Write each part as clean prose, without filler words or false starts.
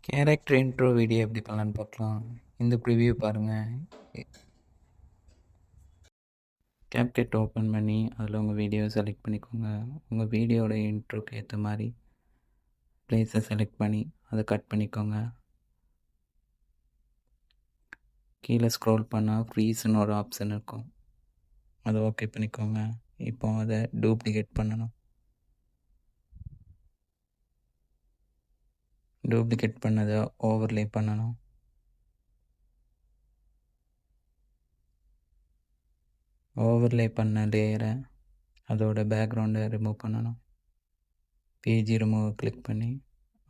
Character intro video எப்படி பண்ணலான்னு பார்க்கலாம். இந்த ப்ரிவ்யூ பாருங்கள். கேப்கட் ஓப்பன் பண்ணி அதில் உங்கள் வீடியோவை செலக்ட் பண்ணிக்கோங்க. உங்கள் வீடியோட இன்ட்ரோக்கு ஏற்ற மாதிரி ப்ளேஸை செலக்ட் பண்ணி அதை கட் பண்ணிக்கோங்க. கீழே ஸ்க்ரோல் பண்ணால் ஃப்ரீஸ்னு ஒரு ஆப்ஷன் இருக்கும், அதை ஓகே பண்ணிக்கோங்க. இப்போ அதை டூப்ளிகேட் பண்ணணும். டூப்ளிகேட் பண்ணதை ஓவர்லே பண்ணணும். ஓவர்லே பண்ண லேயரை அதோட பேக்ரவுண்டை ரிமூவ் பண்ணணும். பேஜ் ரிமூவ் கிளிக் பண்ணி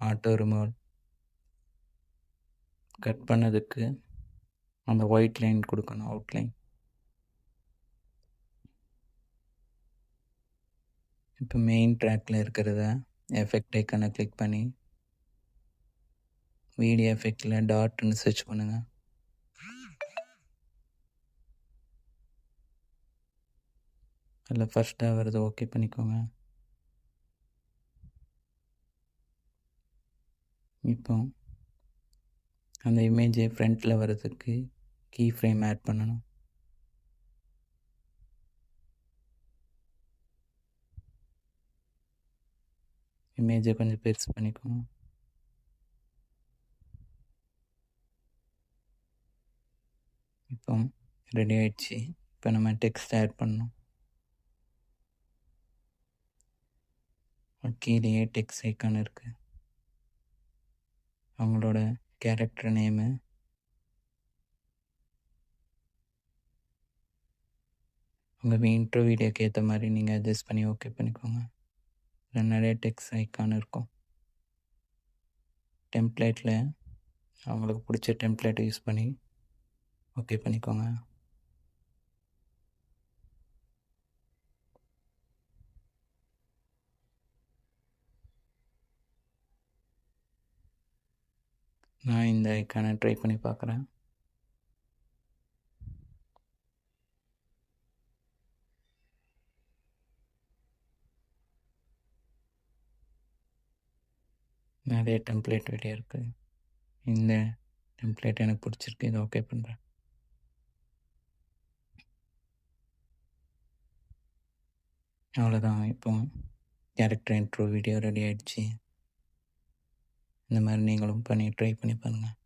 ஆட்டோ ரிமூவ் கட் பண்ணதுக்கு அந்த ஒயிட் லைன் கொடுக்கணும், அவுட்லைன். இப்போ மெயின் ட்ராக்கில் இருக்கிறத எஃபெக்ட் ஐக்கானை கிளிக் பண்ணி வீடியோ எஃபெக்டில் டாட்னு சர்ச் பண்ணுங்கள். அதில் ஃபஸ்ட்டாக வருது ஓகே பண்ணிக்கோங்க. இப்போ அந்த இமேஜை ஃப்ரண்ட்டில் வர்றதுக்கு கீ ஃப்ரேம் ஆட் பண்ணணும். இமேஜை கொஞ்சம் பெருசு பண்ணிக்கோங்க. இப்போ ரெடி ஆயிடுச்சு. இப்போ நம்ம டெக்ஸ்ட் ஆட் பண்ணணும். கீழேயே டெக்ஸ்ட் ஐக்கான் இருக்குது. அவங்களோட கேரக்டர் நேமு, உங்கள் இன்ட்ரோ வீடியோக்கு ஏற்ற மாதிரி நீங்கள் அட்ஜஸ்ட் பண்ணி ஓகே பண்ணிக்கோங்க. இதில் நிறைய டெக்ஸ்ட் ஐக்கான் இருக்கும். டெம்ப்ளேட்டில் அவங்களுக்கு பிடிச்ச டெம்ப்ளேட்டை யூஸ் பண்ணி ஓகே பண்ணிக்கோங்க. நான் இந்த ஐக்கானை ட்ரை பண்ணி பார்க்குறேன். நிறைய டெம்ப்ளேட் வீடியோ இருக்குது. இந்த டெம்ப்ளேட் எனக்கு பிடிச்சிருக்கு, இதை ஓகே பண்ணுறேன். அவ்வளோதான். இப்போ கேரக்டர் இன்ட்ரோ வீடியோ ரெடி ஆகிடுச்சு. இந்த மாதிரி நீங்களும் ட்ரை பண்ணி பாருங்கள்.